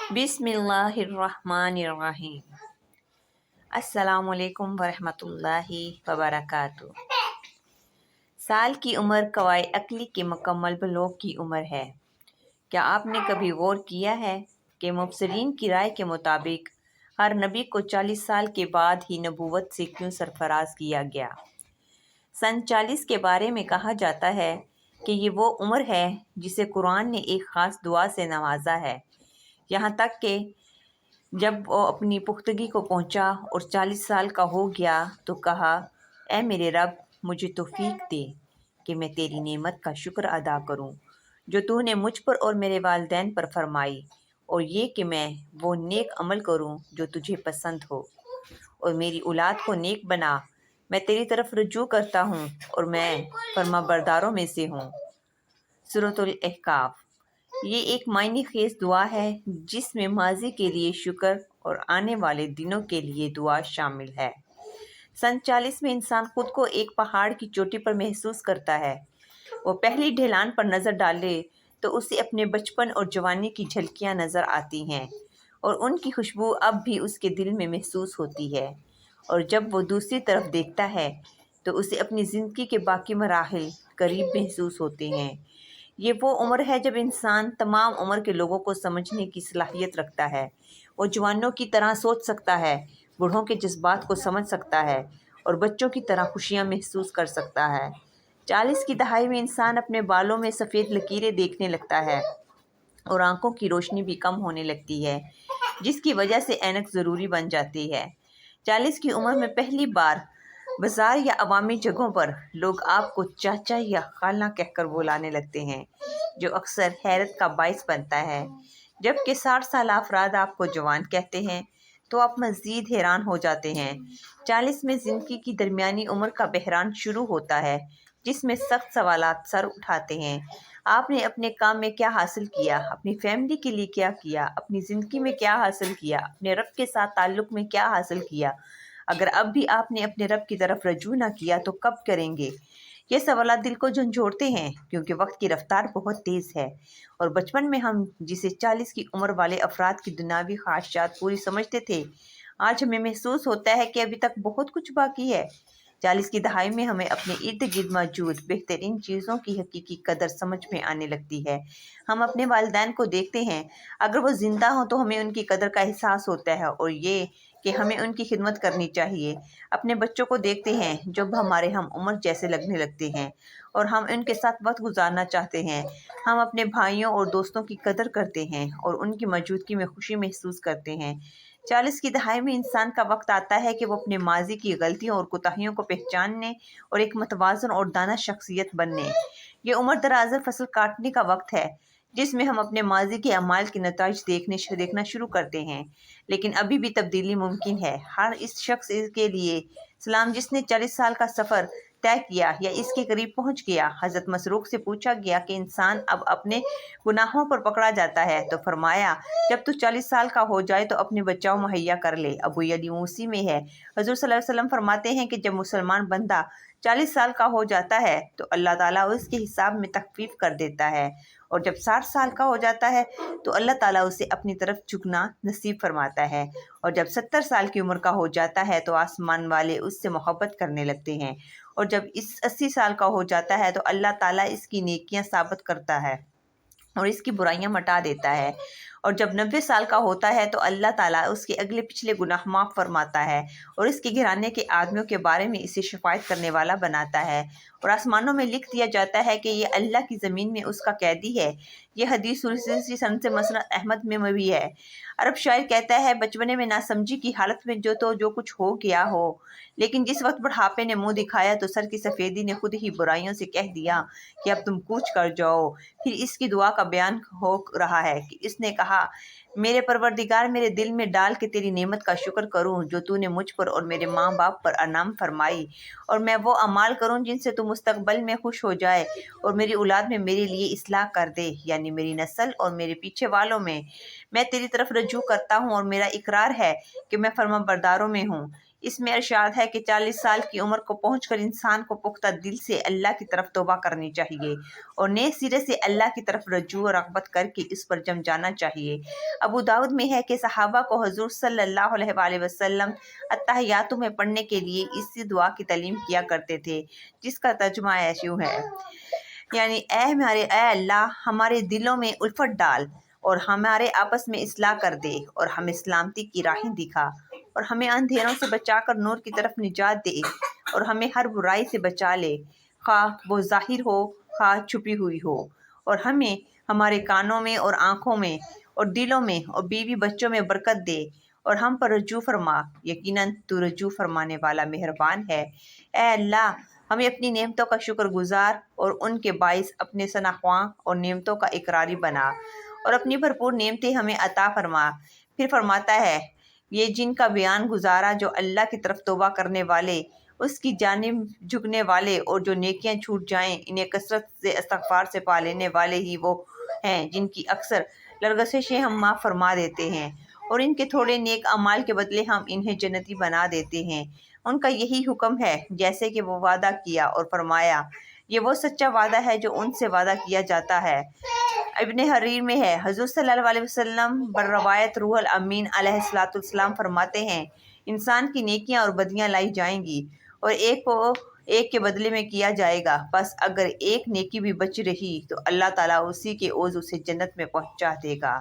बिस्मिल्लाहिर्रहमानिर्रहीम। अस्सलाम वालेकुम वरहमतुल्लाहि वबरकातुह। साल की उम्र कवाए अक्ली के मुकम्मल बलोग की उम्र है। क्या आपने कभी गौर किया है कि मुबसरीन की राय के मुताबिक हर नबी को 40 साल के बाद ही नबूवत से क्यों सरफराज किया गया? सन 40 के बारे में कहा जाता है कि ये वो उम्र है जिसे कुरान ने एक ख़ास दुआ से नवाजा है। यहाँ तक कि जब वो अपनी पुख्तगी को पहुंचा और 40 साल का हो गया तो कहा, ऐ मेरे रब, मुझे तौफीक दे कि मैं तेरी नेमत का शुक्र अदा करूं जो तूने मुझ पर और मेरे वालिदैन पर फरमाई, और ये कि मैं वो नेक अमल करूं जो तुझे पसंद हो, और मेरी औलाद को नेक बना। मैं तेरी तरफ रुजू करता हूँ और मैं फरमाबरदारों में से हूँ। सूरतुल अहकाफ। ये एक मायने खेज दुआ है जिसमें माजी के लिए शुक्र और आने वाले दिनों के लिए दुआ शामिल है। सन 40 में इंसान खुद को एक पहाड़ की चोटी पर महसूस करता है। वो पहली ढलान पर नज़र डाले तो उसे अपने बचपन और जवानी की झलकियां नज़र आती हैं और उनकी खुशबू अब भी उसके दिल में महसूस होती है। और जब वो दूसरी तरफ देखता है तो उसे अपनी ज़िंदगी के बाकी मराहिल करीब महसूस होते हैं। ये वो उम्र है जब इंसान तमाम उम्र के लोगों को समझने की सलाहियत रखता है। वो जवानों की तरह सोच सकता है, बूढ़ों के जज्बात को समझ सकता है और बच्चों की तरह खुशियाँ महसूस कर सकता है। 40 की दहाई में इंसान अपने बालों में सफ़ेद लकीरें देखने लगता है और आंखों की रोशनी भी कम होने लगती है, जिसकी वजह से ऐनक ज़रूरी बन जाती है। 40 की उम्र में पहली बार बाजार या अवामी जगहों पर लोग आपको चाचा या खाला कहकर बुलाने लगते हैं, जो अक्सर हैरत का बाइस बनता है। जबकि 60 साल अफराद आपको जवान कहते हैं तो आप मज़ीद हैरान हो जाते हैं। 40 में ज़िंदगी की दरमियानी उम्र का बहरान शुरू होता है, जिसमें सख्त सवालात सर उठाते हैं। आपने अपने काम में क्या हासिल किया, अपनी फैमिली के लिए क्या किया, अपनी ज़िंदगी में क्या हासिल किया, अपने रब के साथ ताल्लुक़ में क्या हासिल किया? अगर अब भी आपने अपने रब की तरफ रजू ना किया तो कब करेंगे? ये सवालात दिल को झंझोड़ते हैं क्योंकि वक्त की रफ्तार बहुत तेज़ है और बचपन में हम जिसे 40 की उम्र वाले अफराद की दुनियावी ख्वाहिशात पूरी समझते थे, आज हमें महसूस होता है कि अभी तक बहुत कुछ बाकी है। 40 की दहाई में हमें अपने इर्द गिर्द मौजूद बेहतरीन चीज़ों की हकीकी कदर समझ में आने लगती है। हम अपने वालिदैन को देखते हैं, अगर वो ज़िंदा हों तो हमें उनकी कदर का एहसास होता है और ये कि हमें उनकी खिदमत करनी चाहिए। अपने बच्चों को देखते हैं जब हमारे हम उम्र जैसे लगने लगते हैं और हम उनके साथ वक्त गुजारना चाहते हैं। हम अपने भाइयों और दोस्तों की कदर करते हैं और उनकी मौजूदगी में खुशी महसूस करते हैं। 40 की दहाई में इंसान का वक्त आता है कि वो अपने माजी की गलतियों और कोताहियों को पहचानने और एक मतवाज़न और दाना शख्सियत बनने। ये उम्र दराज़ फसल काटने का वक्त है जिसमें हम अपने माजी के अमाल के नताइज देखना शुरू करते हैं। लेकिन अभी भी तब्दीली मुमकिन है। हर इस शख्स के लिए सलाम जिसने 40 साल का सफ़र तय किया या इसके करीब पहुंच गया। हज़रत मसरूक से पूछा गया कि इंसान अब अपने गुनाहों पर पकड़ा जाता है तो फरमाया, जब तू 40 साल का हो जाए तो अपने बचाव मुहैया कर ले। अबू यदि उसी में है। हज़रत सल्लल्लाहु अलैहि वसल्लम फरमाते हैं कि जब मुसलमान बंदा 40 साल का हो जाता है तो अल्लाह ताला उसके हिसाब में तखफीफ कर देता है, और जब 60 साल का हो जाता है तो अल्लाह ताला उसे अपनी तरफ झुकना नसीब फरमाता है, और जब 70 साल की उम्र का हो जाता है तो आसमान वाले उससे मोहब्बत करने लगते हैं, और जब इस 80 साल का हो जाता है तो अल्लाह ताला इसकी नेकियां साबित करता है और इसकी बुराइयां मिटा देता है, और जब 90 साल का होता है तो अल्लाह ताला उसके अगले पिछले गुनाह माफ़ फरमाता है और इसके घराने के आदमियों के बारे में इसे शिफायत करने वाला बनाता है, और आसमानों में लिख दिया जाता है कि ये अल्लाह की ज़मीन में उसका कैदी है। ये हदीस सन से मसनद अहमद में भी है। अरब शायर कहता है, बचपने में नासमझी की हालत में जो कुछ हो गया हो, लेकिन जिस वक्त बुढ़ापे ने मुंह दिखाया तो सर की सफ़ेदी ने खुद ही बुराइयों से कह दिया कि अब तुम कूच कर जाओ। फिर इसकी दुआ का बयान हो रहा है कि इसने कहा, मेरे परवरदिगार, मेरे दिल में डाल के तेरी नेमत का शुक्र करूं जो तूने मुझ पर और मेरे माँ बाप पर अनाम फरमाई, और मैं वो अमाल करूं जिनसे तू मुस्तकबल में खुश हो जाए, और मेरी औलाद में मेरे लिए इस्लाह कर दे, यानी मेरी नस्ल और मेरे पीछे वालों में। मैं तेरी तरफ रजू करता हूँ और मेरा इकरार है कि मैं फर्माबरदारों में हूँ। اس میں ارشاد ہے کہ 40 سال کی عمر کو پہنچ کر انسان کو پختہ دل سے اللہ کی طرف توبہ کرنی چاہیے اور نئے سرے سے اللہ کی طرف رجوع اور رغبت کر کے اس پر جم جانا چاہیے۔ ابو داؤد میں ہے کہ صحابہ کو حضور صلی اللہ علیہ وآلہ وسلم اتحیاتوں میں پڑھنے کے لیے اسی دعا کی تعلیم کیا کرتے تھے، جس کا ترجمہ ایسے ہے، یعنی اے اللہ ہمارے دلوں میں الفت ڈال اور ہمارے آپس میں اصلاح کر دے اور ہمیں سلامتی کی راہیں دکھا اور ہمیں اندھیروں سے بچا کر نور کی طرف نجات دے اور ہمیں ہر برائی سے بچا لے، خواہ وہ ظاہر ہو خواہ چھپی ہوئی ہو، اور ہمیں ہمارے کانوں میں اور آنکھوں میں اور دلوں میں اور بیوی بچوں میں برکت دے اور ہم پر رجوع فرما، یقیناً تو رجوع فرمانے والا مہربان ہے۔ اے اللہ ہمیں اپنی نعمتوں کا شکر گزار اور ان کے باعث اپنے ثناءخواں اور نعمتوں کا اقراری بنا اور اپنی بھرپور نعمتیں ہمیں عطا فرما۔ پھر فرماتا ہے، یہ جن کا بیان گزارا جو اللہ کی طرف توبہ کرنے والے، اس کی جانب جھکنے والے اور جو نیکیاں چھوٹ جائیں انہیں کثرت سے استغفار سے پا لینے والے ہی وہ ہیں جن کی اکثر لرزشیں ہم معاف فرما دیتے ہیں اور ان کے تھوڑے نیک اعمال کے بدلے ہم انہیں جنتی بنا دیتے ہیں۔ ان کا یہی حکم ہے جیسے کہ وہ وعدہ کیا اور فرمایا، یہ وہ سچا وعدہ ہے جو ان سے وعدہ کیا جاتا ہے۔ ابن حریر میں ہے، حضور صلی اللہ علیہ وسلم بروایت روح الامین علیہ السلام فرماتے ہیں، انسان کی نیکیاں اور بدیاں لائی جائیں گی اور ایک کو ایک کے بدلے میں کیا جائے گا، بس اگر ایک نیکی بھی بچ رہی تو اللہ تعالیٰ اسی کے عوض اسے جنت میں پہنچا دے گا۔